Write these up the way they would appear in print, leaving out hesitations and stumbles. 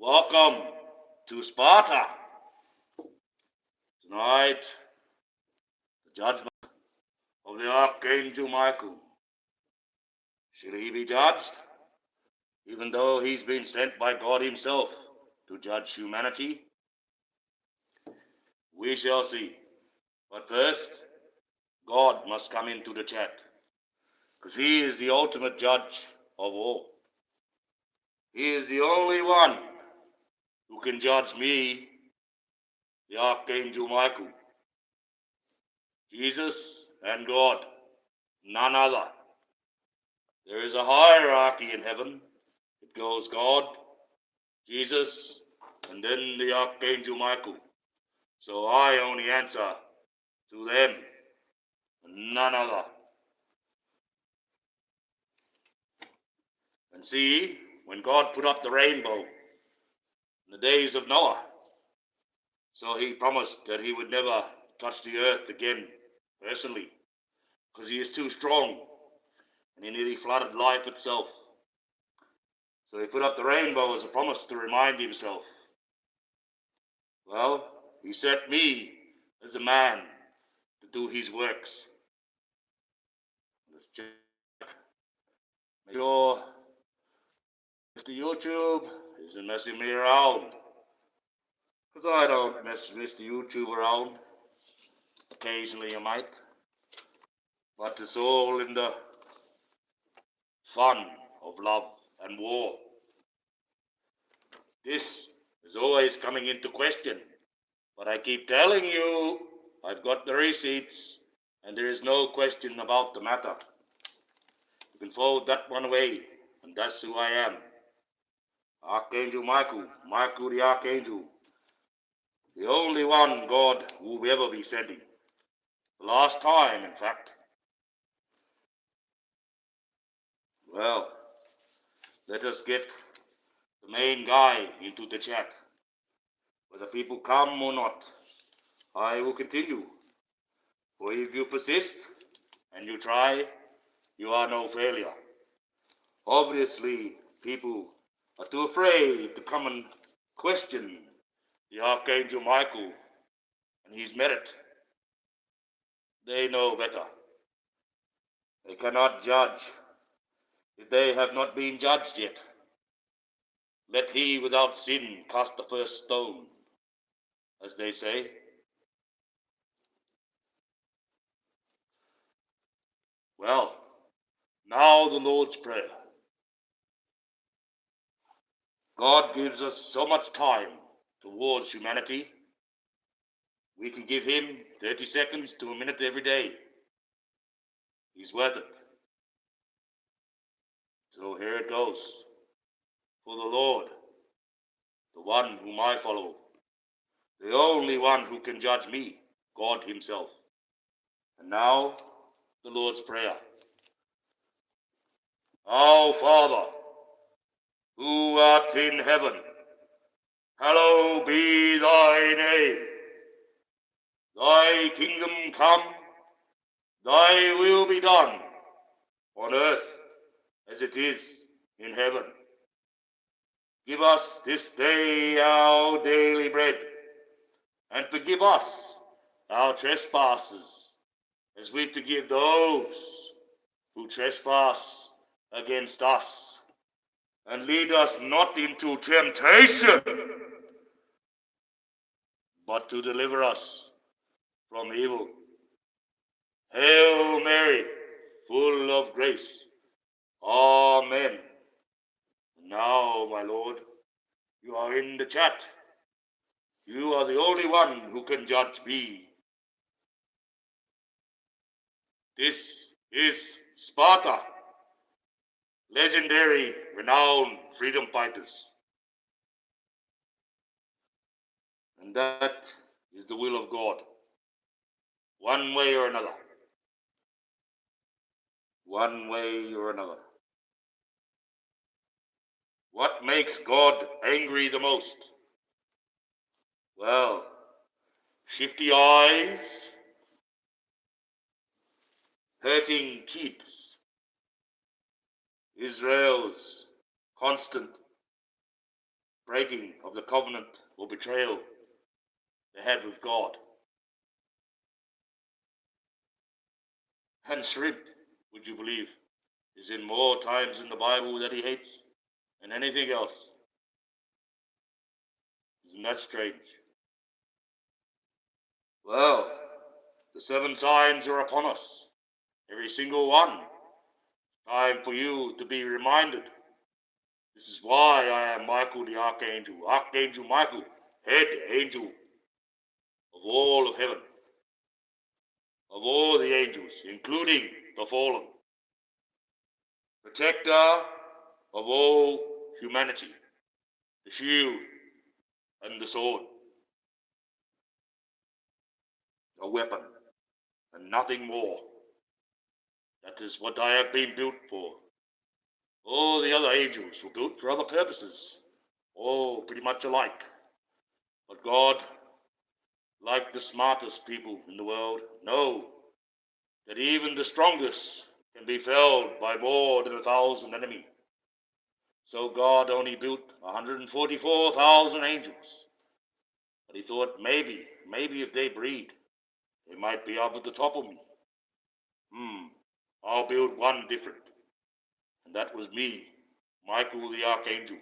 Welcome to Sparta. Tonight, the judgment of the Archangel Michael. Shall he be judged, even though he's been sent by God himself to judge humanity? We shall see. But first, God must come into the chat, because he is the ultimate judge of all. He is the only one who can judge me, the Archangel Michael. Jesus and God, none other. There is a hierarchy in heaven. It goes God, Jesus, and then the Archangel Michael. So I only answer to them, and none other. And see, when God put up the rainbow in the days of Noah, so he promised that he would never touch the earth again personally, because he is too strong, and he nearly flooded life itself. So he put up the rainbow as a promise to remind himself. Well, he set me as a man to do his works. Let's check. Make sure Mr. YouTube isn't messing me around, because I don't mess Mr. YouTube around. Occasionally I might, but it's all in the fun of love and war. This is always coming into question, but I keep telling you, I've got the receipts, and there is no question about the matter. You can forward that one away, and that's who I am. Archangel Michael, Michael the Archangel, the only one God will ever be sending. The last time, in fact. Well, let us get the main guy into the chat. Whether people come or not, I will continue. For if you persist and you try, you are no failure. Obviously, people are too afraid to come and question the Archangel Michael and his merit. They know better. They cannot judge if they have not been judged yet. Let he without sin cast the first stone, as they say. Well, now the Lord's Prayer. God gives us so much time towards humanity. We can give him 30 seconds to a minute every day. He's worth it. So here it goes. For the Lord, the one whom I follow, the only one who can judge me, God himself. And now, the Lord's Prayer. Our Father, who art in heaven, hallowed be thy name. Thy kingdom come, thy will be done, on earth as it is in heaven. Give us this day our daily bread, and forgive us our trespasses, as we forgive those who trespass against us. And lead us not into temptation, but to deliver us from evil. Hail Mary, full of grace. Amen. Now, my Lord, you are in the chat. You are the only one who can judge me. This is Sparta, legendary, renowned freedom fighters. And that is the will of God, one way or another. One way or another. What makes God angry the most? Well, shifty eyes, hurting kids, Israel's constant breaking of the covenant or betrayal they had with God. And shrimp, would you believe, is in more times in the Bible that he hates than anything else. Isn't that strange? Well, the 7 signs are upon us, every single one. Time for you to be reminded. This is why I am Michael the Archangel, Archangel Michael, head angel of all of heaven, of all the angels, including the fallen, protector of all humanity, the shield and the sword, a weapon and nothing more. That is what I have been built for. All the other angels were built for other purposes, all pretty much alike. But God, like the smartest people in the world, know that even the strongest can be felled by more than 1,000 enemies. So God only built 144,000 angels. But he thought maybe if they breed, they might be up at the top of me. I'll build one different. And that was me, Michael the Archangel.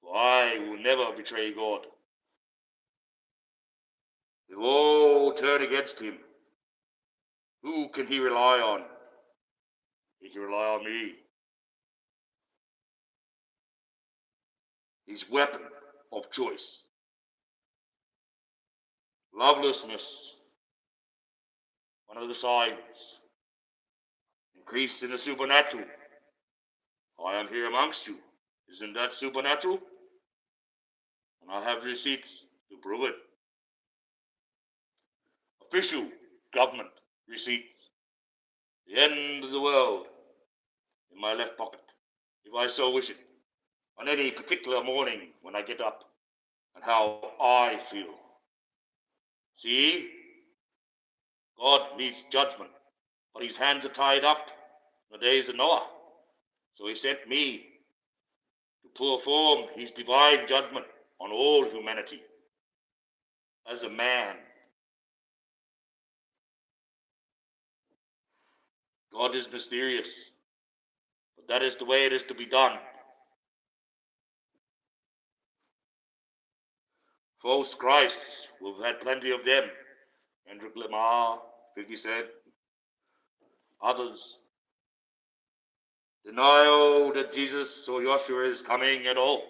For I will never betray God. If all turn against him, who can he rely on? He can rely on me. His weapon of choice. Lovelessness, one of the signs. Increase in the supernatural. I am here amongst you. Isn't that supernatural? And I have receipts to prove it. Official government receipts. The end of the world in my left pocket, if I so wish it, on any particular morning when I get up, and how I feel. See? God needs judgment, but his hands are tied up in the days of Noah. So he sent me to perform his divine judgment on all humanity as a man. God is mysterious, but that is the way it is to be done. False Christs, we've had plenty of them. Hendrik Lamar, 50 Cent, others. Denial that Jesus or Joshua is coming at all.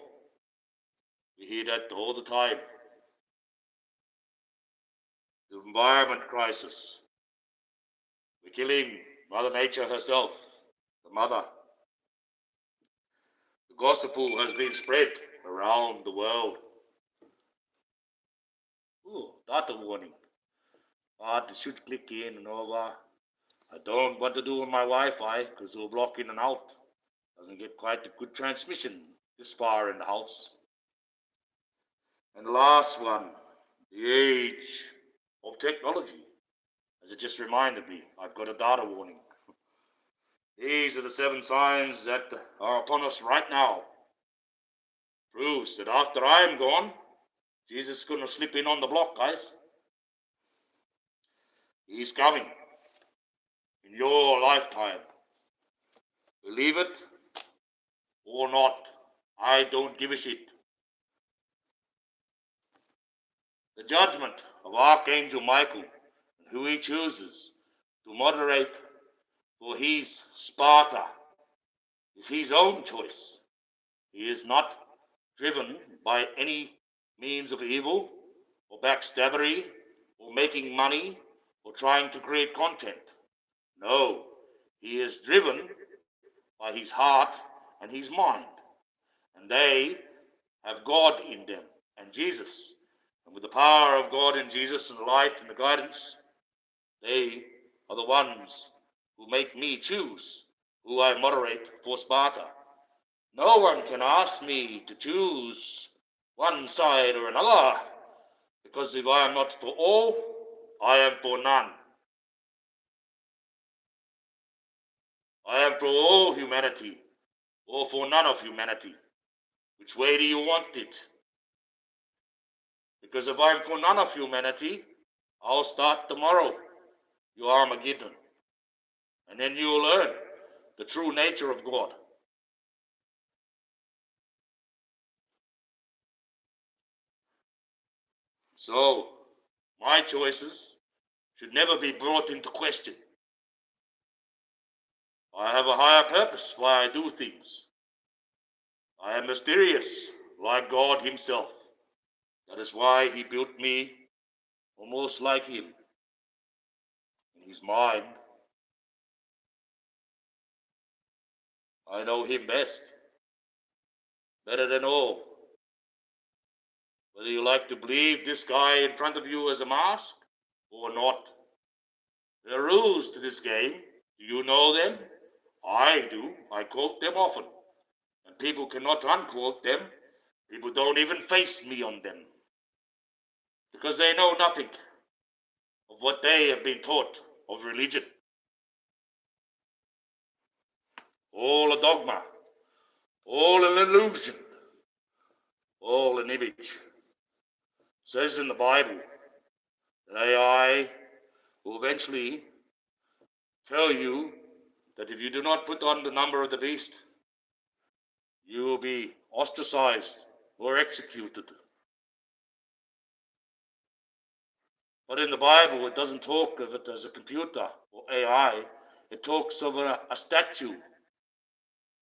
We hear that all the time. The environment crisis. We're killing Mother Nature herself, the mother. The gospel has been spread around the world. Ooh, data warning. But it should click in and over. I don't want to do on my Wi-Fi because it'll block in and out. Doesn't get quite a good transmission this far in the house. And the last one, the age of technology. As it just reminded me, I've got a data warning. These are the 7 signs that are upon us right now. Proves that after I'm gone, Jesus is going to slip in on the block, guys. He's coming in your lifetime. Believe it or not, I don't give a shit. The judgment of Archangel Michael and who he chooses to moderate for his Sparta is his own choice. He is not driven by any means of evil or backstabbery or making money or trying to create content. No, he is driven by his heart and his mind. And they have God in them and Jesus. And with the power of God in Jesus and the light and the guidance, they are the ones who make me choose who I moderate for Sparta. No one can ask me to choose one side or another, because if I am not for all, I am for none. I am for all humanity, or for none of humanity. Which way do you want it? Because if I'm for none of humanity, I'll start tomorrow your Armageddon. And then you'll learn the true nature of God. So, my choices should never be brought into question. I have a higher purpose why I do things. I am mysterious, like God himself. That is why he built me almost like him. In his mind, I know him best, better than all. Whether you like to believe this guy in front of you is a mask or not. There are rules to this game. Do you know them? I do. I quote them often. And people cannot unquote them. People don't even face me on them. Because they know nothing of what they have been taught of religion. All a dogma. All an illusion. All an image. It says in the Bible that AI will eventually tell you that if you do not put on the number of the beast, you will be ostracized or executed. But in the Bible, it doesn't talk of it as a computer or AI. It talks of a statue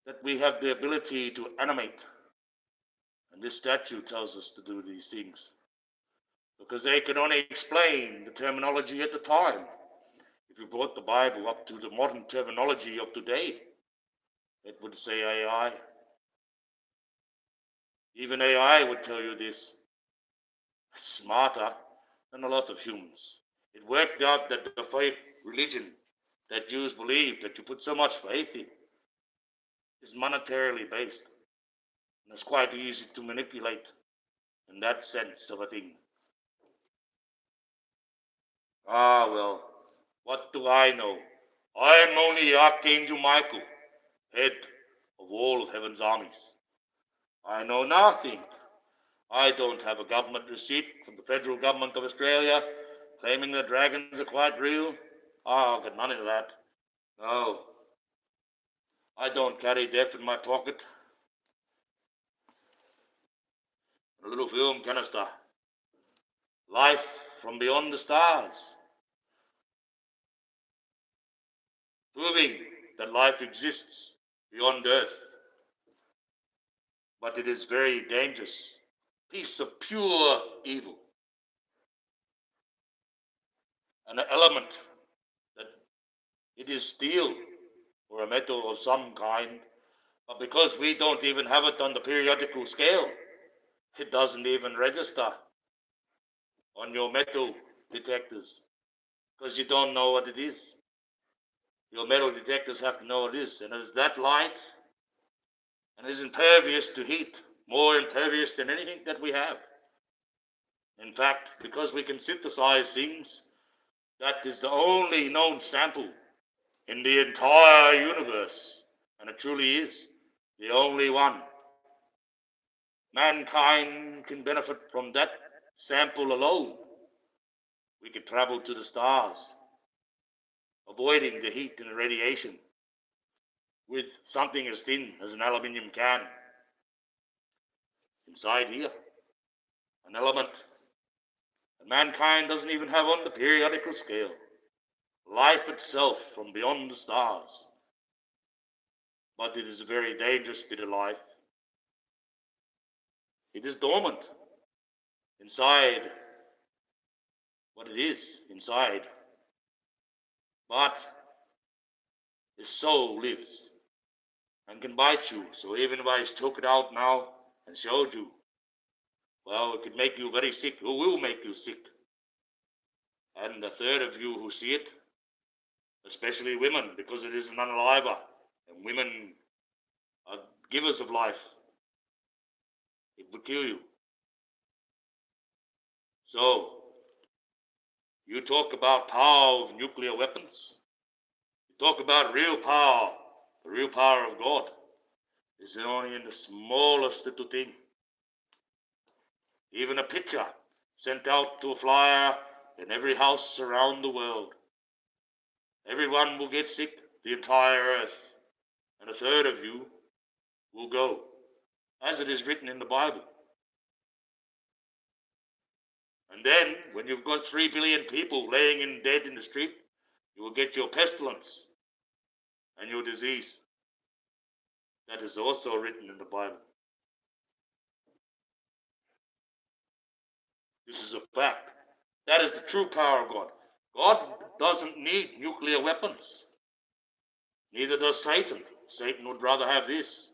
that we have the ability to animate. And this statue tells us to do these things. Because they could only explain the terminology at the time. If you brought the Bible up to the modern terminology of today, it would say AI. Even AI would tell you this. It's smarter than a lot of humans. It worked out that the faith religion that Jews believe, that you put so much faith in, is monetarily based. And it's quite easy to manipulate in that sense of a thing. Ah, well, what do I know? I am only Archangel Michael, head of all of heaven's armies. I know nothing. I don't have a government receipt from the federal government of Australia claiming that dragons are quite real. I've got none of that. No. I don't carry death in my pocket. A little film canister. Life from beyond the stars. Proving that life exists beyond Earth. But it is very dangerous. Piece of pure evil. An element that it is steel or a metal of some kind, but because we don't even have it on the periodical scale, it doesn't even register on your metal detectors because you don't know what it is. Your metal detectors have to know what it is, and it is that light and is impervious to heat, more impervious than anything that we have. In fact, because we can synthesize things, that is the only known sample in the entire universe, and it truly is the only one. Mankind can benefit from that sample alone. We can travel to the stars, avoiding the heat and the radiation with something as thin as an aluminium can. Inside here, an element that mankind doesn't even have on the periodical scale. Life itself from beyond the stars. But it is a very dangerous bit of life. It is dormant inside what it is inside. But his soul lives and can bite you. So even if I took it out now and showed you, well, it could make you very sick. It will make you sick. And a third of you who see it, especially women, because it is an unaliver, and women are givers of life, it will kill you. So, you talk about power of nuclear weapons. You talk about real power, the real power of God. is only in the smallest little thing. Even a picture sent out to a flyer in every house around the world. Everyone will get sick, the entire earth, and a third of you will go, as it is written in the Bible. And then, when you've got 3 billion people laying in dead in the street, you will get your pestilence and your disease. That is also written in the Bible. This is a fact. That is the true power of God. God doesn't need nuclear weapons. Neither does Satan. Satan would rather have this.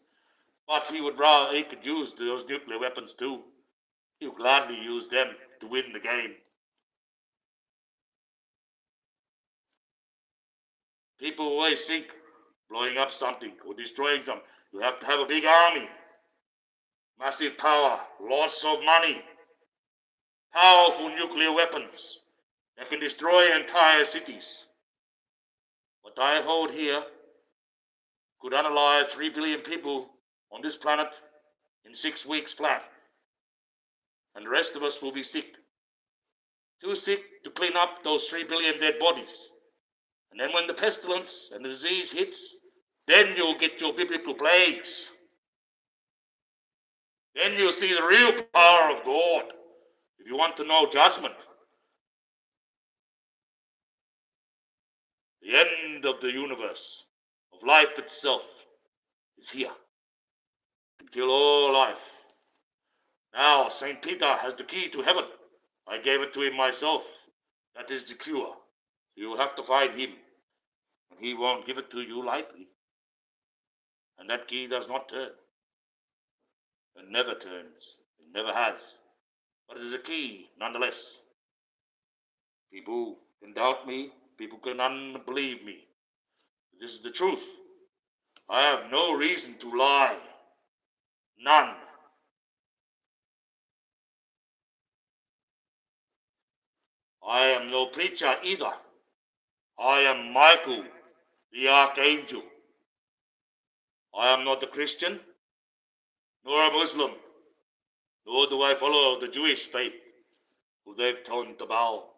But he could use those nuclear weapons too. He would gladly use them to win the game. People always think blowing up something or destroying something, you have to have a big army, massive power, lots of money, powerful nuclear weapons that can destroy entire cities. What I hold here could unalive 3 billion people on this planet in 6 weeks flat. And the rest of us will be sick. Too sick to clean up those 3 billion dead bodies. And then when the pestilence and the disease hits, then you'll get your biblical plagues. Then you'll see the real power of God. If you want to know judgment, the end of the universe, of life itself, is here. To kill all life. Now, St. Peter has the key to heaven. I gave it to him myself. That is the cure. You will have to find him. And he won't give it to you lightly. And that key does not turn. It never turns. It never has. But it is a key, nonetheless. People can doubt me. People can unbelieve me. This is the truth. I have no reason to lie. None. I am no preacher either. I am Michael the Archangel. I am not a Christian, nor a Muslim, nor do I follow the Jewish faith, who they've turned to Baal.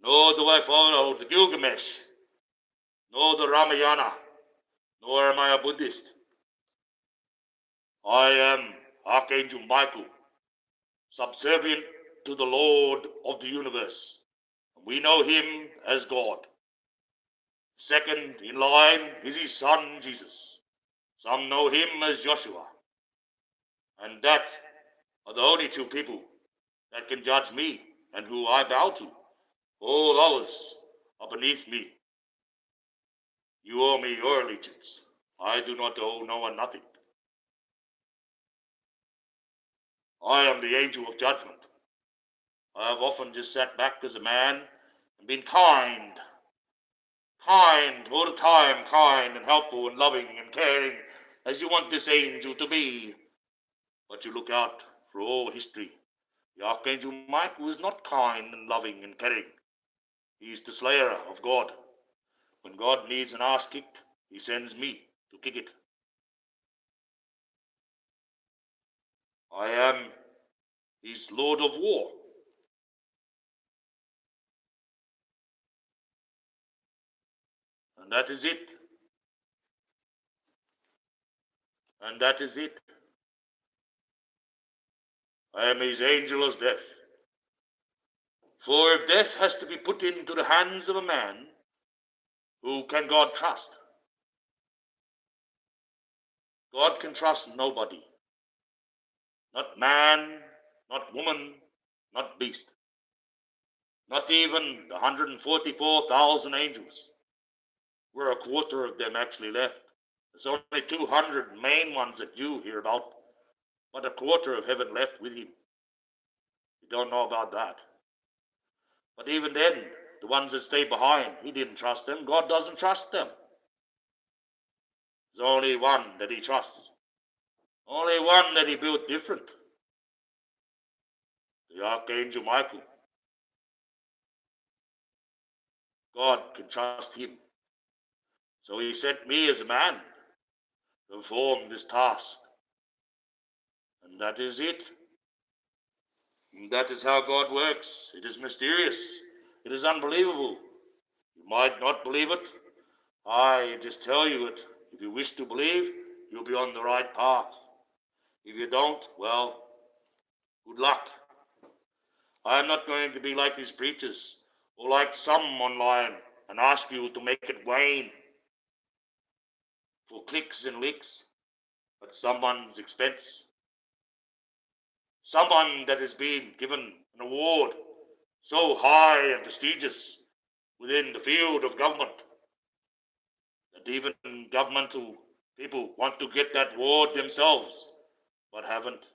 Nor do I follow the Gilgamesh, nor the Ramayana, nor am I a Buddhist. I am Archangel Michael, subservient to the Lord of the universe. We know him as God. Second in line is his son Jesus. Some know him as Joshua. And that are the only 2 people that can judge me and who I bow to. All others are beneath me. You owe me your allegiance. I do not owe no one nothing. I am the angel of judgment. I have often just sat back as a man and been kind all the time, kind and helpful and loving and caring as you want this angel to be. But you look out for all history. The Archangel Michael is not kind and loving and caring. He is the slayer of God. When God needs an ass kicked, he sends me to kick it. I am his Lord of War. And that is it. And that is it. I am his angel as death. For if death has to be put into the hands of a man, who can God trust? God can trust nobody. Not man, not woman, not beast. Not even the 144,000 angels, where a quarter of them actually left. There's only 200 main ones that you hear about, but a quarter of heaven left with him. You don't know about that. But even then, the ones that stay behind, he didn't trust them. God doesn't trust them. There's only one that he trusts. Only one that he built different. The Archangel Michael. God can trust him. So he sent me as a man to perform this task. And that is it. And that is how God works. It is mysterious. It is unbelievable. You might not believe it. I just tell you it. If you wish to believe, you'll be on the right path. If you don't, well, good luck. I am not going to be like these preachers, or like some online, and ask you to make it wane for clicks and licks at someone's expense. Someone that has been given an award so high and prestigious within the field of government that even governmental people want to get that award themselves, but haven't.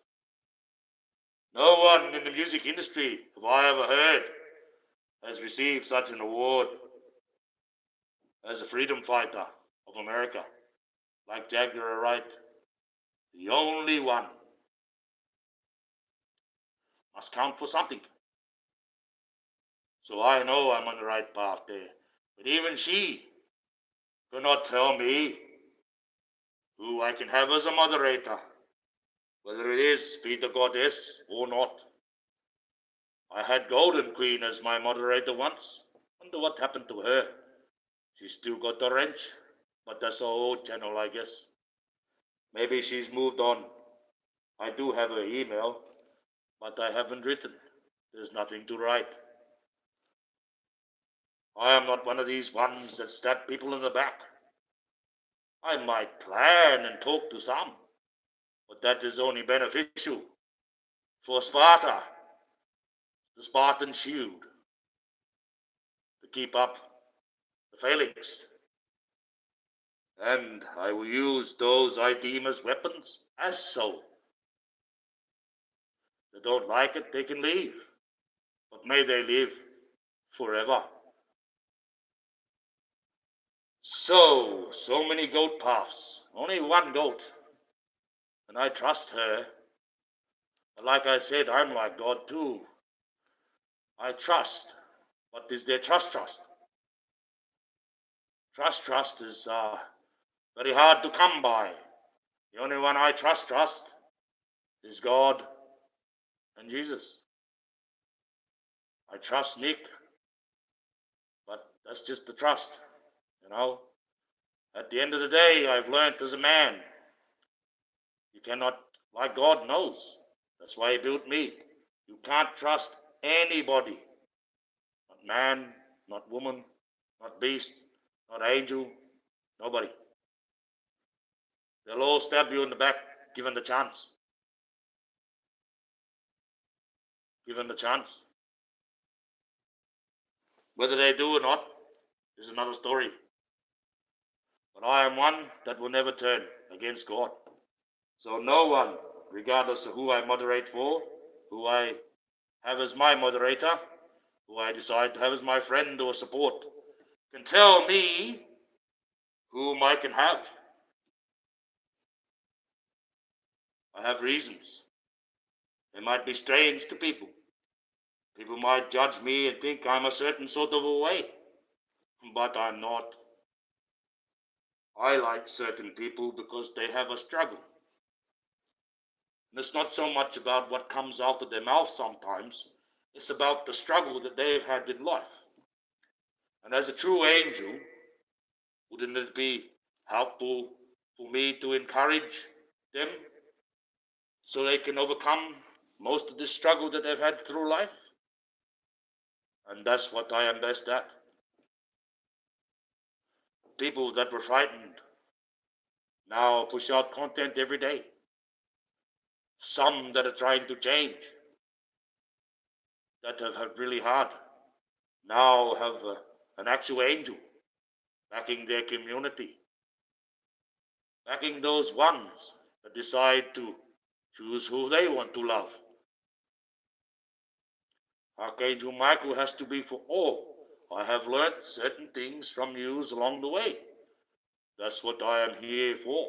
No one in the music industry have I ever heard has received such an award as a freedom fighter of America, like Jaguar Wright, the only one. Must count for something. So I know I'm on the right path there. But even she cannot tell me who I can have as a moderator, whether it is Be the Goddess or not. I had Golden Queen as my moderator once. Wonder what happened to her. She's still got the wrench, but that's her old channel, I guess. Maybe she's moved on. I do have her email, but I haven't written. There's nothing to write. I am not one of these ones that stab people in the back. I might plan and talk to some, but that is only beneficial for Sparta, the Spartan shield, to keep up the phalanx. And I will use those I deem as weapons as so. They don't like it, they can leave, but may they live forever. So many goat paths, only one goat, and I trust her. But like I said, I'm like God too. I trust, but is there trust? Trust is very hard to come by. The only one I trust is God and Jesus. I trust Nick, but that's just the trust, you know. At the end of the day, I've learned as a man, you cannot, like God knows. That's why he built me. You can't trust anybody. Not man, not woman, not beast, not angel, nobody. They'll all stab you in the back, given the chance. Given the chance. Whether they do or not is another story. But I am one that will never turn against God. So no one, regardless of who I moderate for, who I have as my moderator, who I decide to have as my friend or support, can tell me whom I can have. I have reasons. They might be strange to people. People might judge me and think I'm a certain sort of a way, but I'm not. I like certain people because they have a struggle. And it's not so much about what comes out of their mouth sometimes, it's about the struggle that they've had in life. And as a true angel, wouldn't it be helpful for me to encourage them so they can overcome most of the struggle that they've had through life? And that's what I am best at. People that were frightened now push out content every day. Some that are trying to change, that have had really hard, now have an actual angel backing their community, backing those ones that decide to choose who they want to love. Archangel Michael has to be for all. I have learnt certain things from you along the way. That's what I am here for.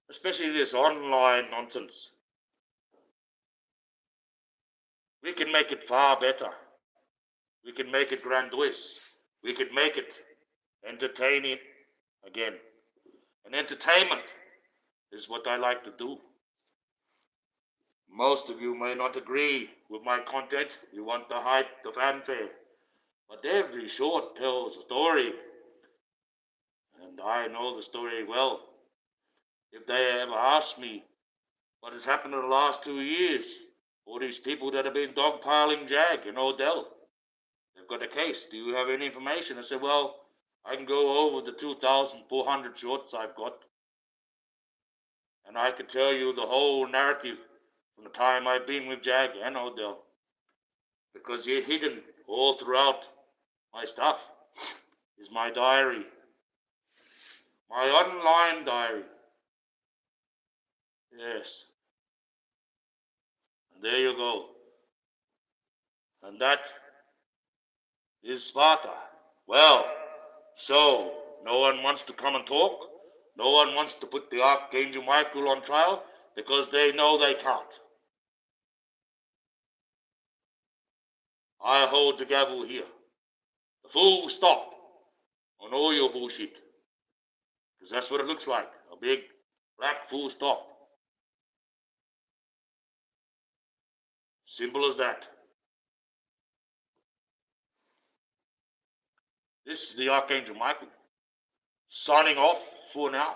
Especially this online nonsense. We can make it far better. We can make it grandiose. We could make it entertaining again. An entertainment is what I like to do. Most of you may not agree with my content. You want the hype, the fanfare. But every short tells a story. And I know the story well. If they ever ask me what has happened in the last 2 years, all these people that have been dogpiling Jag and Odell, they've got a case. Do you have any information? I said, well, I can go over the 2,400 shorts I've got, and I could tell you the whole narrative from the time I've been with Jag and Odell, because you're hidden all throughout my stuff is my diary, my online diary. Yes. And there you go. And that is Sparta. Well, so no one wants to come and talk. No one wants to put the Archangel Michael on trial because they know they can't. I hold the gavel here. The full stop on all your bullshit. Because that's what it looks like. A big black full stop. Simple as that. This is the Archangel Michael signing off for now.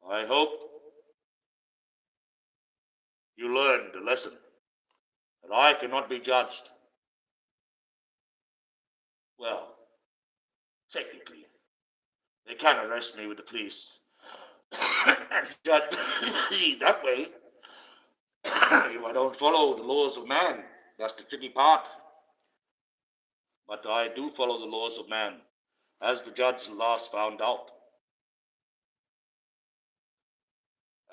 I hope you learned the lesson that I cannot be judged. Well, technically, they can arrest me with the police and judge me that way if I don't follow the laws of man. That's the tricky part. But I do follow the laws of man, as the judge last found out.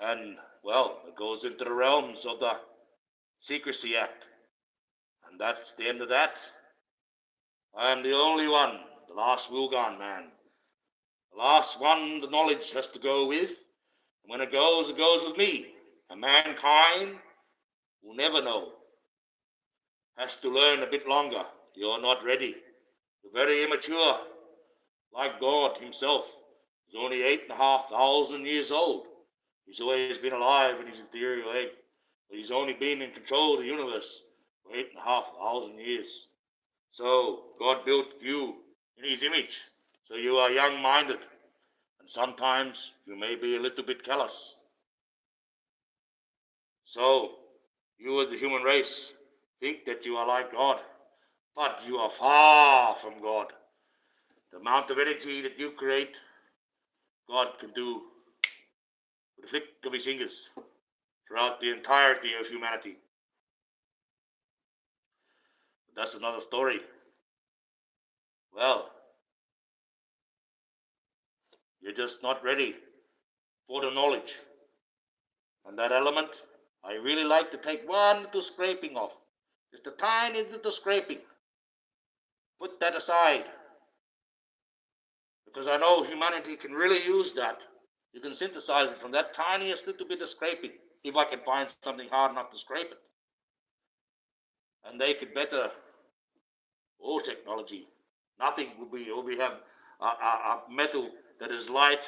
And, well, it goes into the realms of the Secrecy Act. And that's the end of that. I am the only one, the last Wilgan man. The last one the knowledge has to go with. And when it goes with me. And mankind will never know. Has to learn a bit longer. You're not ready. You're very immature. Like God himself. He's only 8,500 years old. He's always been alive in his ethereal egg. But he's only been in control of the universe for 8,500 years. So God built you in his image. So you are young-minded. And sometimes you may be a little bit callous. So you as the human race think that you are like God. But you are far from God. The amount of energy that you create, God can do with the flick of his fingers throughout the entirety of humanity. But that's another story. Well, you're just not ready for the knowledge. And that element, I really like to take one little scraping off. Just a tiny little scraping. Put that aside. Because I know humanity can really use that. You can synthesize it from that tiniest little bit of scraping. If I can find something hard enough to scrape it. And they could better all technology. Nothing we have a metal that is light.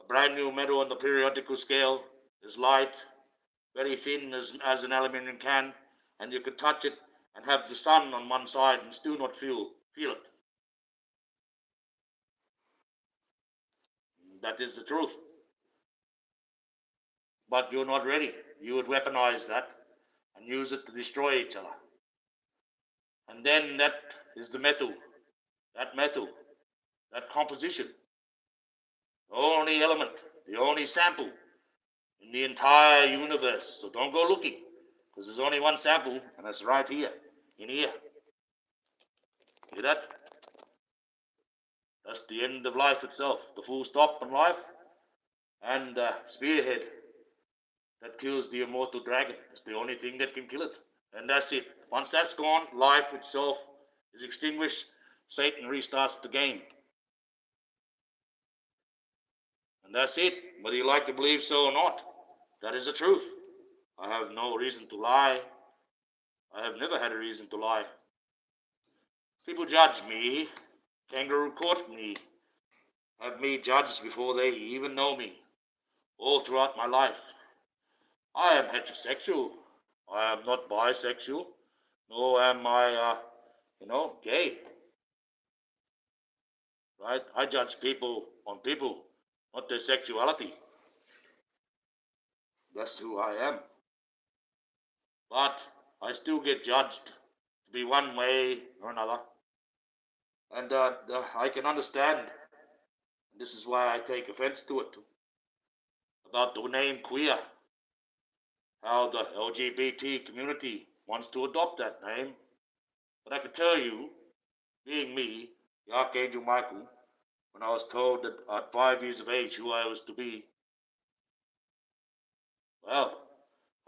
A brand new metal on the periodical scale is light. Very thin as an aluminum can. And you could touch it and have the sun on one side and still not feel it. That is the truth. But you're not ready. You would weaponize that and use it to destroy each other. And then that is the metal. That composition. The only element, the only sample in the entire universe. So don't go looking, because there's only one sample, and it's right here, in here. See that? That's the end of life itself, the full stop in life, and the spearhead that kills the immortal dragon. It's the only thing that can kill it. And that's it. Once that's gone, life itself is extinguished. Satan restarts the game. And that's it. Whether you like to believe so or not, that is the truth. I have no reason to lie. I have never had a reason to lie. People judge me, kangaroo court me, have me judged before they even know me, all throughout my life. I am heterosexual. I am not bisexual, nor am I, gay. Right? I judge people on people, not their sexuality. That's who I am. But I still get judged to be one way or another. And I can understand, this is why I take offense to it, about the name queer, how the LGBT community wants to adopt that name. But I can tell you, being me, the Archangel Michael, when I was told that at 5 years of age who I was to be, well,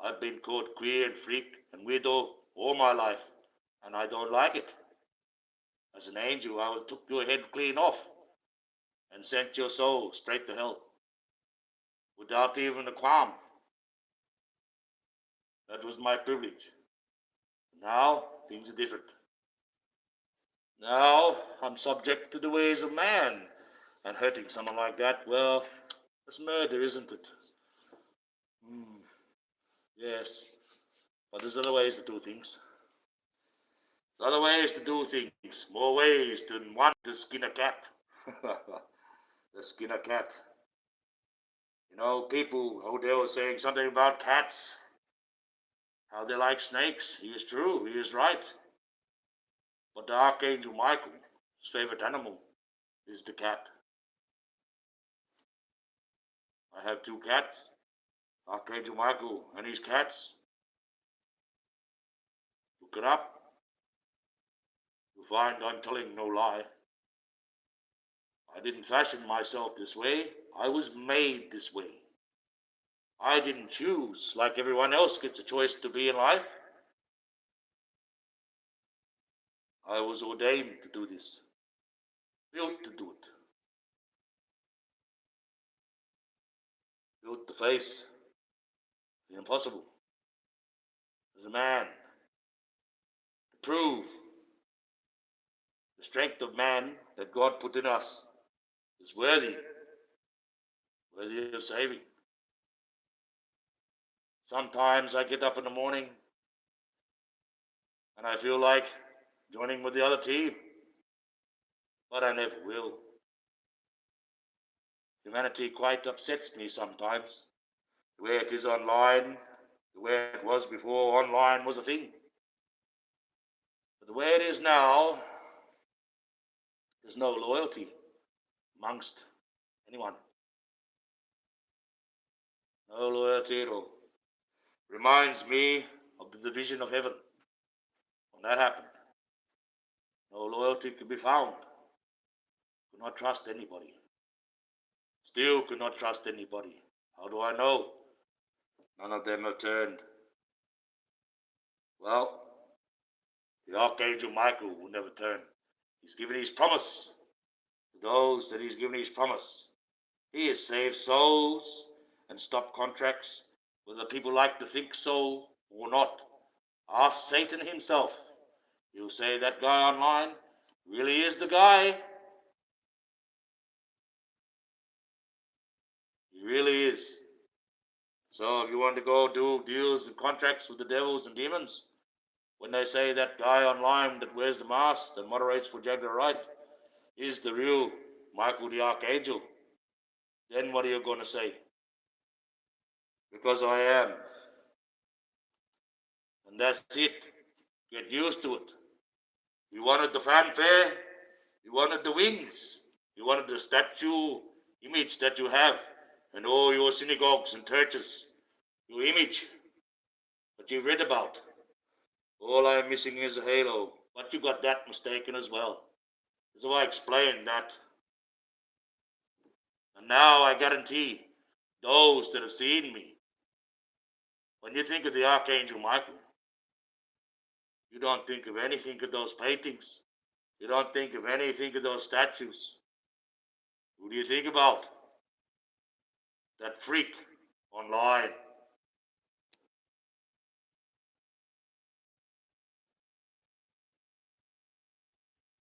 I've been called queer and freak and weirdo all my life, and I don't like it. As an angel, I took your head clean off and sent your soul straight to hell without even a qualm. That was my privilege. Now, things are different. Now, I'm subject to the ways of man, and hurting someone like that, well, that's murder, isn't it? Yes, but there's other ways to do things. There's other ways to do things. More ways than one to skin a cat. To skin a cat. You know, people, they were saying something about cats, how they like snakes. He is true, he is right. But the Archangel Michael, his favorite animal, is the cat. I have 2 cats, Archangel Michael and his cats. Look it up. You'll find I'm telling no lie. I didn't fashion myself this way. I was made this way. I didn't choose like everyone else gets a choice to be in life. I was ordained to do this, built to do it, built to face the impossible as a man, to prove the strength of man that God put in us is worthy of saving. Sometimes I get up in the morning and I feel like joining with the other team, but I never will. Humanity quite upsets me sometimes, the way it is online, the way it was before online was a thing. But the way it is now, there's no loyalty amongst anyone. No loyalty at all. Reminds me of the division of heaven when that happened. No loyalty could be found. Could not trust anybody. Still could not trust anybody. How do I know? None of them have turned. Well, the Archangel Michael will never turn. He's given his promise to those that he's given his promise. He has saved souls and stopped contracts, whether people like to think so or not. Ask Satan himself. He'll say that guy online really is the guy. He really is. So if you want to go do deals and contracts with the devils and demons, when they say that guy online that wears the mask that moderates for Jagger Right is the real Michael the Archangel, then what are you going to say? Because I am. And that's it. Get used to it. You wanted the fanfare, you wanted the wings, you wanted the statue image that you have in all your synagogues and churches, your image that you read about. All I'm missing is a halo, but you got that mistaken as well. So I explained that. And now I guarantee those that have seen me, when you think of the Archangel Michael, you don't think of anything of those paintings. You don't think of anything of those statues. Who do you think about? That freak online